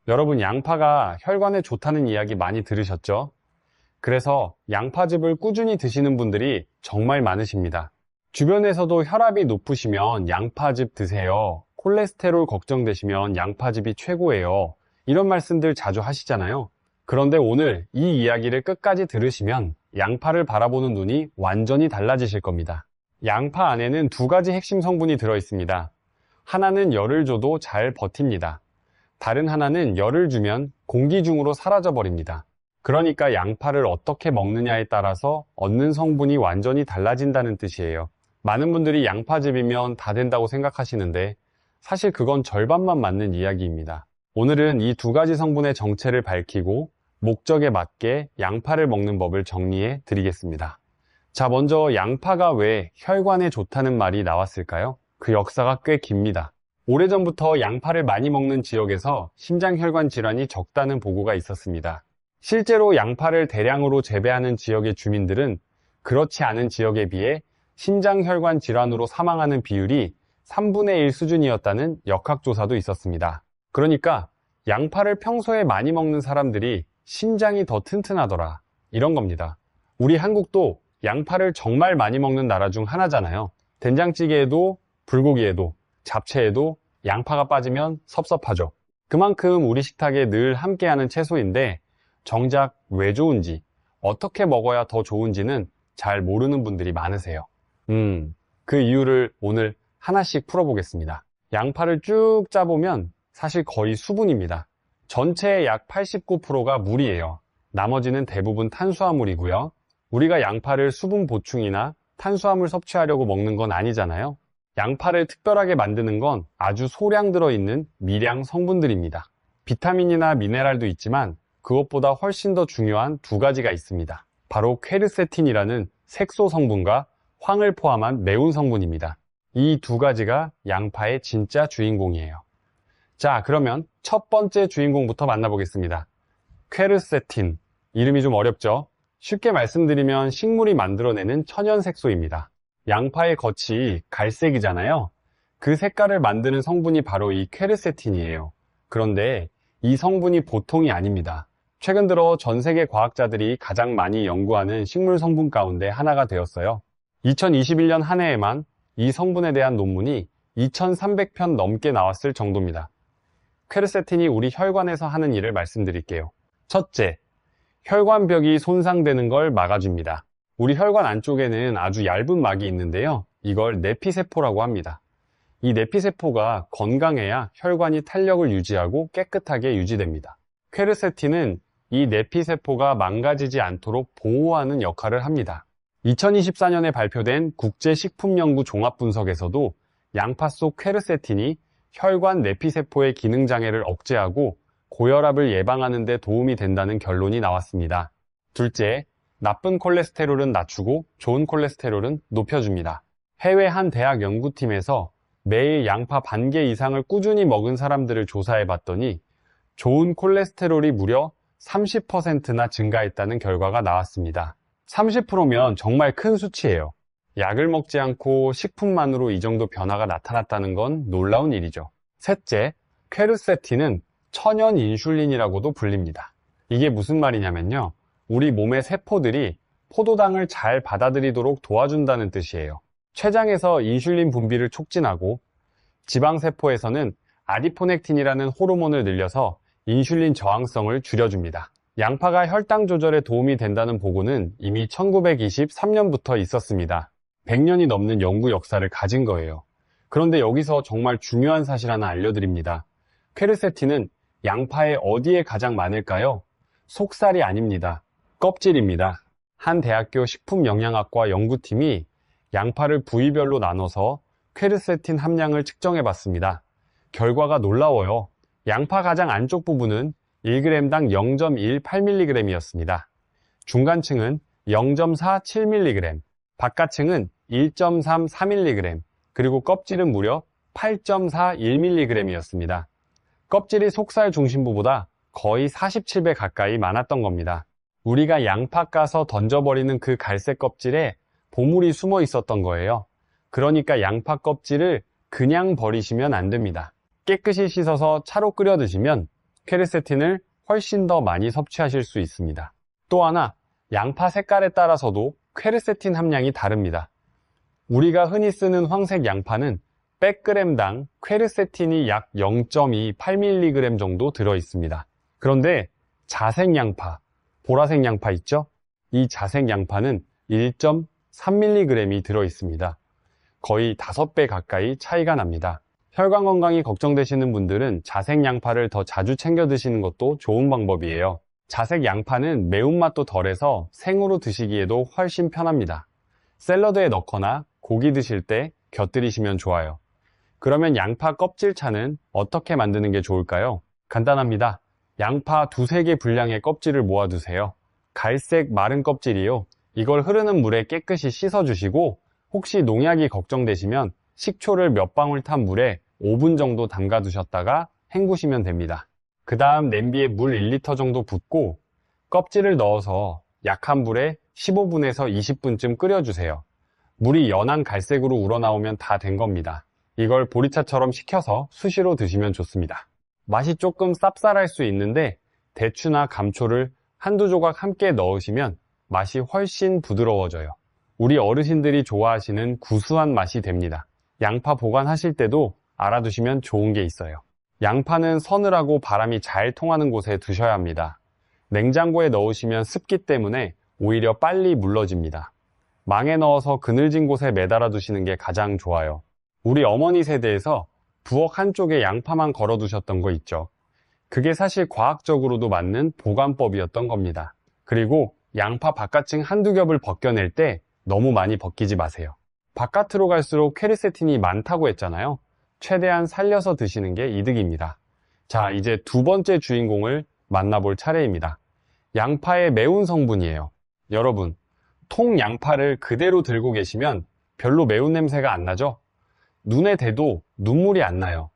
여러분, 양파가 혈관에 좋다는 이야기 많이 들으셨죠? 그래서 양파즙을 꾸준히 드시는 분들이 정말 많으십니다. 주변에서도 혈압이 높으시면 양파즙 드세요. 콜레스테롤 걱정되시면 양파즙이 최고예요. 이런 말씀들 자주 하시잖아요. 그런데 오늘 이 이야기를 끝까지 들으시면 양파를 바라보는 눈이 완전히 달라지실 겁니다. 양파 안에는 두 가지 핵심 성분이 들어 있습니다. 하나는 열을 줘도 잘 버팁니다. 다른 하나는 열을 주면 공기 중으로 사라져 버립니다. 그러니까 양파를 어떻게 먹느냐에 따라서 얻는 성분이 완전히 달라진다는 뜻이에요. 많은 분들이 양파즙이면 다 된다고 생각하시는데 사실 그건 절반만 맞는 이야기입니다. 오늘은 이 두 가지 성분의 정체를 밝히고 목적에 맞게 양파를 먹는 법을 정리해 드리겠습니다. 자, 먼저 양파가 왜 혈관에 좋다는 말이 나왔을까요? 그 역사가 꽤 깁니다. 오래전부터 양파를 많이 먹는 지역에서 심장혈관 질환이 적다는 보고가 있었습니다. 실제로 양파를 대량으로 재배하는 지역의 주민들은 그렇지 않은 지역에 비해 심장혈관 질환으로 사망하는 비율이 3분의 1 수준이었다는 역학조사도 있었습니다. 그러니까 양파를 평소에 많이 먹는 사람들이 심장이 더 튼튼하더라, 이런 겁니다. 우리 한국도 양파를 정말 많이 먹는 나라 중 하나잖아요. 된장찌개에도 불고기에도 잡채에도 양파가 빠지면 섭섭하죠. 그만큼 우리 식탁에 늘 함께하는 채소인데 정작 왜 좋은지, 어떻게 먹어야 더 좋은지는 잘 모르는 분들이 많으세요. 그 이유를 오늘 하나씩 풀어보겠습니다. 양파를 쭉 짜보면 사실 거의 수분입니다. 전체의 약 89%가 물이에요. 나머지는 대부분 탄수화물이고요. 우리가 양파를 수분 보충이나 탄수화물 섭취하려고 먹는 건 아니잖아요. 양파를 특별하게 만드는 건 아주 소량 들어있는 미량 성분들입니다. 비타민이나 미네랄도 있지만 그것보다 훨씬 더 중요한 두 가지가 있습니다. 바로 퀘르세틴이라는 색소 성분과 황을 포함한 매운 성분입니다. 이 두 가지가 양파의 진짜 주인공이에요. 자, 그러면 첫 번째 주인공부터 만나보겠습니다. 퀘르세틴. 이름이 좀 어렵죠? 쉽게 말씀드리면 식물이 만들어내는 천연색소입니다. 양파의 겉이 갈색이잖아요. 그 색깔을 만드는 성분이 바로 이 퀘르세틴이에요. 그런데 이 성분이 보통이 아닙니다. 최근 들어 전 세계 과학자들이 가장 많이 연구하는 식물 성분 가운데 하나가 되었어요. 2021년 한 해에만 이 성분에 대한 논문이 2300편 넘게 나왔을 정도입니다. 퀘르세틴이 우리 혈관에서 하는 일을 말씀드릴게요. 첫째, 혈관벽이 손상되는 걸 막아줍니다. 우리 혈관 안쪽에는 아주 얇은 막이 있는데요. 이걸 내피세포라고 합니다. 이 내피세포가 건강해야 혈관이 탄력을 유지하고 깨끗하게 유지됩니다. 퀘르세틴은 이 내피세포가 망가지지 않도록 보호하는 역할을 합니다. 2024년에 발표된 국제식품연구 종합분석에서도 양파 속 퀘르세틴이 혈관 내피세포의 기능장애를 억제하고 고혈압을 예방하는 데 도움이 된다는 결론이 나왔습니다. 둘째, 나쁜 콜레스테롤은 낮추고 좋은 콜레스테롤은 높여줍니다. 해외 한 대학 연구팀에서 매일 양파 반 개 이상을 꾸준히 먹은 사람들을 조사해 봤더니 좋은 콜레스테롤이 무려 30%나 증가했다는 결과가 나왔습니다. 30%면 정말 큰 수치예요. 약을 먹지 않고 식품만으로 이 정도 변화가 나타났다는 건 놀라운 일이죠. 셋째, 퀘르세틴은 천연 인슐린이라고도 불립니다. 이게 무슨 말이냐면요. 우리 몸의 세포들이 포도당을 잘 받아들이도록 도와준다는 뜻이에요. 췌장에서 인슐린 분비를 촉진하고 지방세포에서는 아디포넥틴이라는 호르몬을 늘려서 인슐린 저항성을 줄여줍니다. 양파가 혈당 조절에 도움이 된다는 보고는 이미 1923년부터 있었습니다. 100년이 넘는 연구 역사를 가진 거예요. 그런데 여기서 정말 중요한 사실 하나 알려드립니다. 퀘르세틴은 양파의 어디에 가장 많을까요? 속살이 아닙니다. 껍질입니다. 한 대학교 식품영양학과 연구팀이 양파를 부위별로 나눠서 퀘르세틴 함량을 측정해 봤습니다. 결과가 놀라워요. 양파 가장 안쪽 부분은 1g당 0.18mg이었습니다. 중간층은 0.47mg, 바깥층은 1.34mg, 그리고 껍질은 무려 8.41mg이었습니다. 껍질이 속살 중심부보다 거의 47배 가까이 많았던 겁니다. 우리가 양파 까서 던져버리는 그 갈색 껍질에 보물이 숨어 있었던 거예요. 그러니까 양파 껍질을 그냥 버리시면 안 됩니다. 깨끗이 씻어서 차로 끓여 드시면 퀘르세틴을 훨씬 더 많이 섭취하실 수 있습니다. 또 하나, 양파 색깔에 따라서도 퀘르세틴 함량이 다릅니다. 우리가 흔히 쓰는 황색 양파는 100g당 퀘르세틴이 약 0.28mg 정도 들어있습니다. 그런데 자색 양파, 보라색 양파 있죠? 이 자색 양파는 1.3mg이 들어있습니다. 거의 5배 가까이 차이가 납니다. 혈관 건강이 걱정되시는 분들은 자색 양파를 더 자주 챙겨 드시는 것도 좋은 방법이에요. 자색 양파는 매운맛도 덜해서 생으로 드시기에도 훨씬 편합니다. 샐러드에 넣거나 고기 드실 때 곁들이시면 좋아요. 그러면 양파 껍질차는 어떻게 만드는 게 좋을까요? 간단합니다. 양파 2~3개 분량의 껍질을 모아두세요. 갈색 마른 껍질이요. 이걸 흐르는 물에 깨끗이 씻어주시고 혹시 농약이 걱정되시면 식초를 몇 방울 탄 물에 5분 정도 담가 두셨다가 헹구시면 됩니다. 그 다음 냄비에 물 1리터 정도 붓고 껍질을 넣어서 약한 불에 15분에서 20분쯤 끓여주세요. 물이 연한 갈색으로 우러나오면 다 된 겁니다. 이걸 보리차처럼 식혀서 수시로 드시면 좋습니다. 맛이 조금 쌉쌀할 수 있는데 대추나 감초를 한두 조각 함께 넣으시면 맛이 훨씬 부드러워져요. 우리 어르신들이 좋아하시는 구수한 맛이 됩니다. 양파 보관하실 때도 알아두시면 좋은 게 있어요. 양파는 서늘하고 바람이 잘 통하는 곳에 두셔야 합니다. 냉장고에 넣으시면 습기 때문에 오히려 빨리 물러집니다. 망에 넣어서 그늘진 곳에 매달아 두시는 게 가장 좋아요. 우리 어머니 세대에서 부엌 한쪽에 양파만 걸어 두셨던 거 있죠. 그게 사실 과학적으로도 맞는 보관법이었던 겁니다. 그리고 양파 바깥층 한두 겹을 벗겨낼 때 너무 많이 벗기지 마세요. 바깥으로 갈수록 퀘르세틴이 많다고 했잖아요. 최대한 살려서 드시는 게 이득입니다. 자, 이제 두 번째 주인공을 만나볼 차례입니다. 양파의 매운 성분이에요. 여러분, 통 양파를 그대로 들고 계시면 별로 매운 냄새가 안 나죠? 눈에 대도 눈물이 안 나요.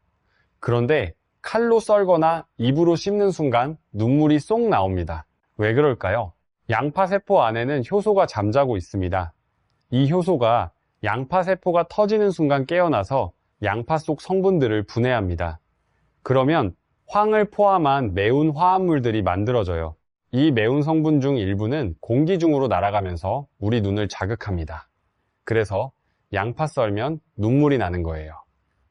그런데 칼로 썰거나 입으로 씹는 순간 눈물이 쏙 나옵니다. 왜 그럴까요? 양파 세포 안에는 효소가 잠자고 있습니다. 이 효소가 양파 세포가 터지는 순간 깨어나서 양파 속 성분들을 분해합니다. 그러면 황을 포함한 매운 화합물들이 만들어져요. 이 매운 성분 중 일부는 공기 중으로 날아가면서 우리 눈을 자극합니다. 그래서 양파 썰면 눈물이 나는 거예요.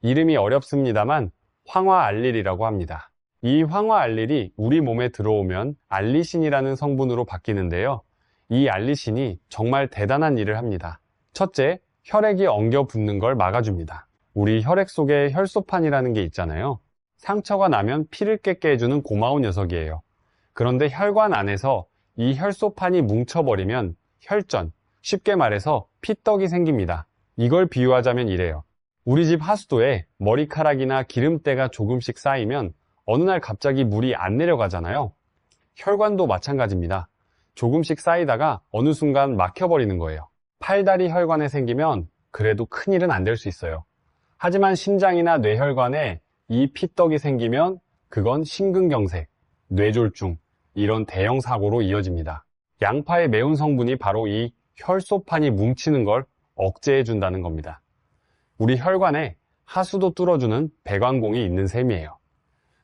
이름이 어렵습니다만 황화알릴이라고 합니다. 이 황화알릴이 우리 몸에 들어오면 알리신이라는 성분으로 바뀌는데요. 이 알리신이 정말 대단한 일을 합니다. 첫째, 혈액이 엉겨 붙는 걸 막아줍니다. 우리 혈액 속에 혈소판이라는 게 있잖아요. 상처가 나면 피를 깼게 해주는 고마운 녀석이에요. 그런데 혈관 안에서 이 혈소판이 뭉쳐버리면 혈전, 쉽게 말해서 피떡이 생깁니다. 이걸 비유하자면 이래요. 우리 집 하수도에 머리카락이나 기름때가 조금씩 쌓이면 어느 날 갑자기 물이 안 내려가잖아요. 혈관도 마찬가지입니다. 조금씩 쌓이다가 어느 순간 막혀버리는 거예요. 팔다리 혈관에 생기면 그래도 큰일은 안 될 수 있어요. 하지만 심장이나 뇌혈관에 이 피떡이 생기면 그건 심근경색, 뇌졸중, 이런 대형 사고로 이어집니다. 양파의 매운 성분이 바로 이 혈소판이 뭉치는 걸 억제해 준다는 겁니다. 우리 혈관에 하수도 뚫어주는 배관공이 있는 셈이에요.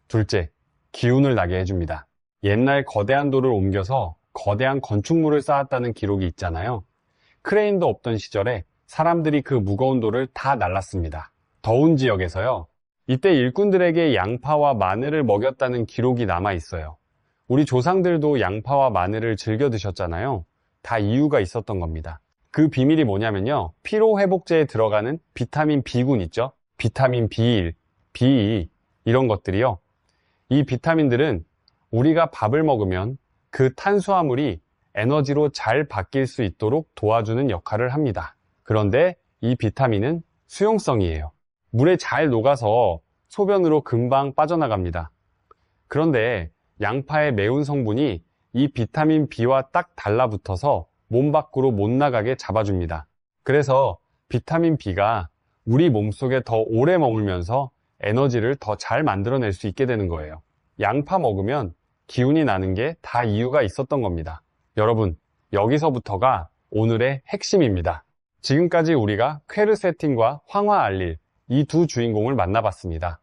둘째, 기운을 나게 해줍니다. 옛날 거대한 돌을 옮겨서 거대한 건축물을 쌓았다는 기록이 있잖아요. 크레인도 없던 시절에 사람들이 그 무거운 돌을 다 날랐습니다. 더운 지역에서요. 이때 일꾼들에게 양파와 마늘을 먹였다는 기록이 남아 있어요. 우리 조상들도 양파와 마늘을 즐겨 드셨잖아요. 다 이유가 있었던 겁니다. 그 비밀이 뭐냐면요. 피로회복제에 들어가는 비타민 B군 있죠? 비타민 B1, B2 이런 것들이요. 이 비타민들은 우리가 밥을 먹으면 그 탄수화물이 에너지로 잘 바뀔 수 있도록 도와주는 역할을 합니다. 그런데 이 비타민은 수용성이에요. 물에 잘 녹아서 소변으로 금방 빠져나갑니다. 그런데 양파의 매운 성분이 이 비타민 B와 딱 달라붙어서 몸 밖으로 못 나가게 잡아줍니다. 그래서 비타민 B가 우리 몸속에 더 오래 머물면서 에너지를 더 잘 만들어낼 수 있게 되는 거예요. 양파 먹으면 기운이 나는 게 다 이유가 있었던 겁니다. 여러분, 여기서부터가 오늘의 핵심입니다. 지금까지 우리가 퀘르세틴과 황화알릴, 이 두 주인공을 만나봤습니다.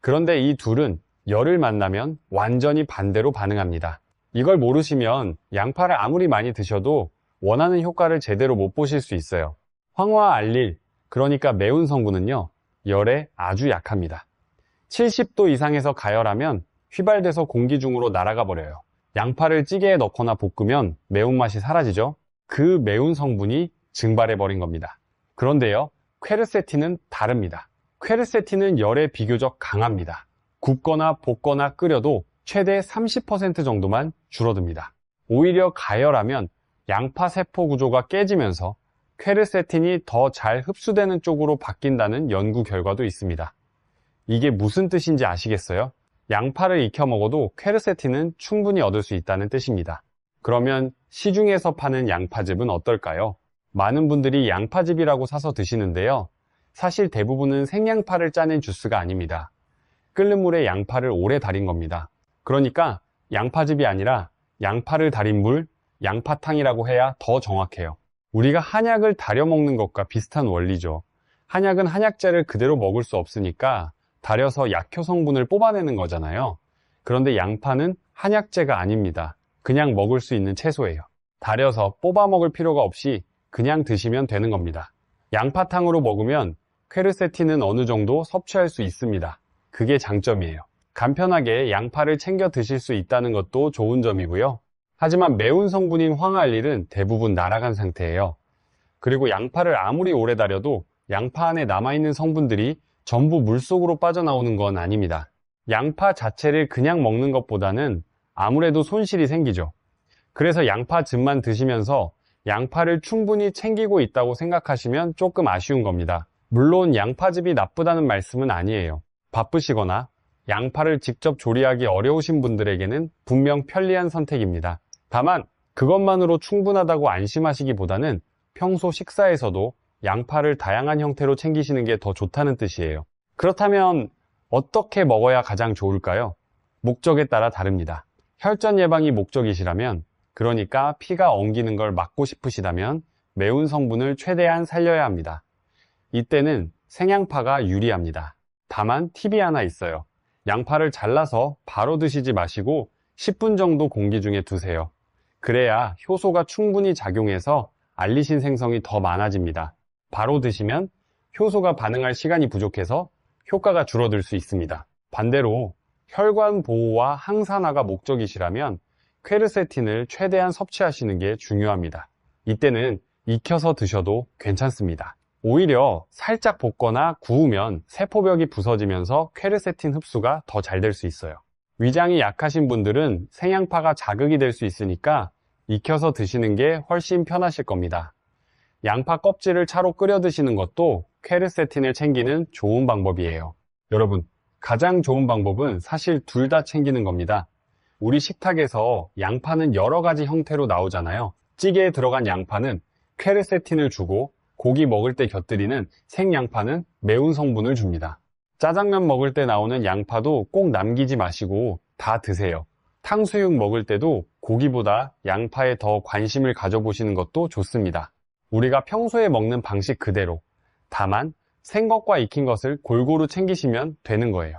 그런데 이 둘은 열을 만나면 완전히 반대로 반응합니다. 이걸 모르시면 양파를 아무리 많이 드셔도 원하는 효과를 제대로 못 보실 수 있어요. 황화 알릴, 그러니까 매운 성분은요, 열에 아주 약합니다. 70도 이상에서 가열하면 휘발돼서 공기 중으로 날아가 버려요. 양파를 찌개에 넣거나 볶으면 매운맛이 사라지죠. 그 매운 성분이 증발해 버린 겁니다. 그런데요, 퀘르세틴은 다릅니다. 퀘르세틴은 열에 비교적 강합니다. 굽거나 볶거나 끓여도 최대 30% 정도만 줄어듭니다. 오히려 가열하면 양파 세포 구조가 깨지면서 퀘르세틴이 더 잘 흡수되는 쪽으로 바뀐다는 연구 결과도 있습니다. 이게 무슨 뜻인지 아시겠어요? 양파를 익혀 먹어도 퀘르세틴은 충분히 얻을 수 있다는 뜻입니다. 그러면 시중에서 파는 양파즙은 어떨까요? 많은 분들이 양파즙이라고 사서 드시는데요. 사실 대부분은 생양파를 짜낸 주스가 아닙니다. 끓는 물에 양파를 오래 달인 겁니다. 그러니까 양파즙이 아니라 양파를 달인 물, 양파탕이라고 해야 더 정확해요. 우리가 한약을 달여 먹는 것과 비슷한 원리죠. 한약은 한약재를 그대로 먹을 수 없으니까 달여서 약효 성분을 뽑아내는 거잖아요. 그런데 양파는 한약재가 아닙니다. 그냥 먹을 수 있는 채소예요. 달여서 뽑아 먹을 필요가 없이 그냥 드시면 되는 겁니다. 양파탕으로 먹으면 퀘르세틴은 어느 정도 섭취할 수 있습니다. 그게 장점이에요. 간편하게 양파를 챙겨 드실 수 있다는 것도 좋은 점이고요. 하지만 매운 성분인 황화알릴은 대부분 날아간 상태예요. 그리고 양파를 아무리 오래 달여도 양파 안에 남아있는 성분들이 전부 물속으로 빠져나오는 건 아닙니다. 양파 자체를 그냥 먹는 것보다는 아무래도 손실이 생기죠. 그래서 양파즙만 드시면서 양파를 충분히 챙기고 있다고 생각하시면 조금 아쉬운 겁니다. 물론 양파즙이 나쁘다는 말씀은 아니에요. 바쁘시거나 양파를 직접 조리하기 어려우신 분들에게는 분명 편리한 선택입니다. 다만 그것만으로 충분하다고 안심하시기보다는 평소 식사에서도 양파를 다양한 형태로 챙기시는 게 더 좋다는 뜻이에요. 그렇다면 어떻게 먹어야 가장 좋을까요? 목적에 따라 다릅니다. 혈전 예방이 목적이시라면, 그러니까 피가 엉기는 걸 막고 싶으시다면 매운 성분을 최대한 살려야 합니다. 이때는 생양파가 유리합니다. 다만 팁이 하나 있어요. 양파를 잘라서 바로 드시지 마시고 10분 정도 공기 중에 두세요. 그래야 효소가 충분히 작용해서 알리신 생성이 더 많아집니다. 바로 드시면 효소가 반응할 시간이 부족해서 효과가 줄어들 수 있습니다. 반대로 혈관 보호와 항산화가 목적이시라면 퀘르세틴을 최대한 섭취하시는 게 중요합니다. 이때는 익혀서 드셔도 괜찮습니다. 오히려 살짝 볶거나 구우면 세포벽이 부서지면서 퀘르세틴 흡수가 더 잘 될 수 있어요. 위장이 약하신 분들은 생양파가 자극이 될 수 있으니까 익혀서 드시는 게 훨씬 편하실 겁니다. 양파 껍질을 차로 끓여 드시는 것도 퀘르세틴을 챙기는 좋은 방법이에요. 여러분, 가장 좋은 방법은 사실 둘 다 챙기는 겁니다. 우리 식탁에서 양파는 여러 가지 형태로 나오잖아요. 찌개에 들어간 양파는 퀘르세틴을 주고, 고기 먹을 때 곁들이는 생양파는 매운 성분을 줍니다. 짜장면 먹을 때 나오는 양파도 꼭 남기지 마시고 다 드세요. 탕수육 먹을 때도 고기보다 양파에 더 관심을 가져보시는 것도 좋습니다. 우리가 평소에 먹는 방식 그대로, 다만 생것과 익힌 것을 골고루 챙기시면 되는 거예요.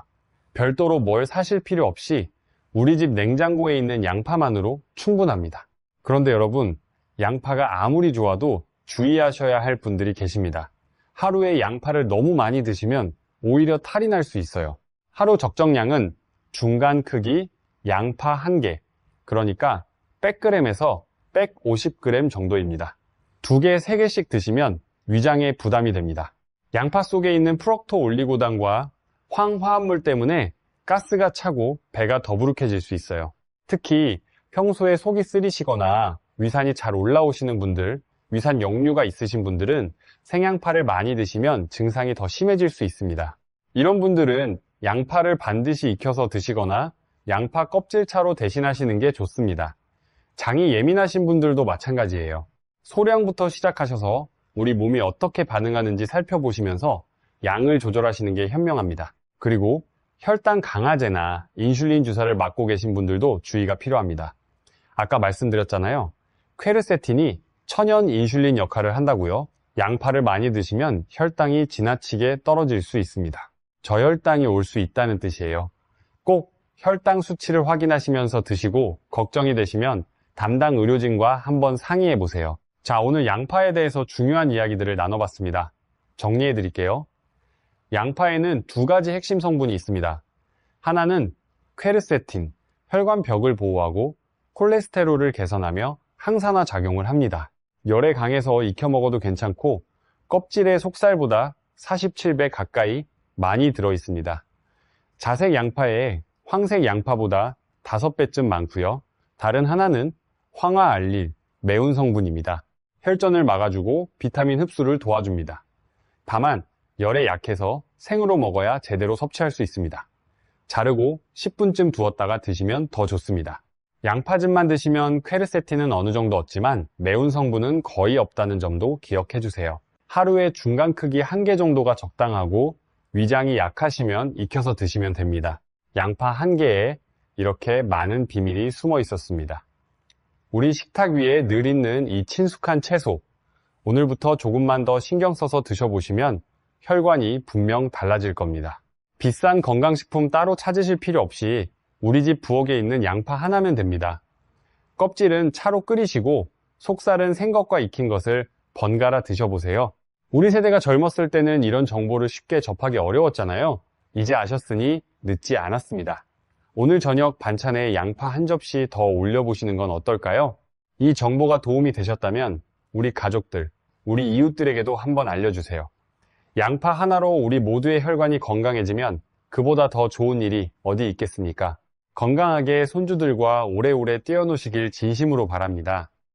별도로 뭘 사실 필요 없이 우리 집 냉장고에 있는 양파만으로 충분합니다. 그런데 여러분, 양파가 아무리 좋아도 주의하셔야 할 분들이 계십니다. 하루에 양파를 너무 많이 드시면 오히려 탈이 날 수 있어요. 하루 적정량은 중간 크기 양파 1개, 그러니까 100g에서 150g 정도입니다. 2개, 3개씩 드시면 위장에 부담이 됩니다. 양파 속에 있는 프럭토 올리고당과 황화합물 때문에 가스가 차고 배가 더부룩해질 수 있어요. 특히 평소에 속이 쓰리시거나 위산이 잘 올라오시는 분들, 위산 역류가 있으신 분들은 생양파를 많이 드시면 증상이 더 심해질 수 있습니다. 이런 분들은 양파를 반드시 익혀서 드시거나 양파 껍질차로 대신하시는 게 좋습니다. 장이 예민하신 분들도 마찬가지예요. 소량부터 시작하셔서 우리 몸이 어떻게 반응하는지 살펴보시면서 양을 조절하시는 게 현명합니다. 그리고 혈당 강화제나 인슐린 주사를 맞고 계신 분들도 주의가 필요합니다. 아까 말씀드렸잖아요. 퀘르세틴이 천연 인슐린 역할을 한다고요. 양파를 많이 드시면 혈당이 지나치게 떨어질 수 있습니다. 저혈당이 올 수 있다는 뜻이에요. 꼭 혈당 수치를 확인하시면서 드시고 걱정이 되시면 담당 의료진과 한번 상의해 보세요. 자, 오늘 양파에 대해서 중요한 이야기들을 나눠봤습니다. 정리해 드릴게요. 양파에는 두 가지 핵심 성분이 있습니다. 하나는 퀘르세틴, 혈관벽을 보호하고 콜레스테롤을 개선하며 항산화 작용을 합니다. 열에 강해서 익혀 먹어도 괜찮고 껍질의 속살보다 47배 가까이 많이 들어 있습니다. 자색 양파에 황색 양파보다 5배쯤 많고요. 다른 하나는 황화알릴, 매운 성분입니다. 혈전을 막아주고 비타민 흡수를 도와줍니다. 다만 열에 약해서 생으로 먹어야 제대로 섭취할 수 있습니다. 자르고 10분쯤 두었다가 드시면 더 좋습니다. 양파즙만 드시면 퀘르세틴은 어느 정도 얻지만 매운 성분은 거의 없다는 점도 기억해 주세요. 하루에 중간 크기 1개 정도가 적당하고 위장이 약하시면 익혀서 드시면 됩니다. 양파 1개에 이렇게 많은 비밀이 숨어 있었습니다. 우리 식탁 위에 늘 있는 이 친숙한 채소, 오늘부터 조금만 더 신경 써서 드셔보시면 혈관이 분명 달라질 겁니다. 비싼 건강식품 따로 찾으실 필요 없이 우리 집 부엌에 있는 양파 하나면 됩니다. 껍질은 차로 끓이시고 속살은 생것과 익힌 것을 번갈아 드셔보세요. 우리 세대가 젊었을 때는 이런 정보를 쉽게 접하기 어려웠잖아요. 이제 아셨으니 늦지 않았습니다. 오늘 저녁 반찬에 양파 한 접시 더 올려보시는 건 어떨까요? 이 정보가 도움이 되셨다면 우리 가족들, 우리 이웃들에게도 한번 알려주세요. 양파 하나로 우리 모두의 혈관이 건강해지면 그보다 더 좋은 일이 어디 있겠습니까? 건강하게 손주들과 오래오래 뛰어노시길 진심으로 바랍니다.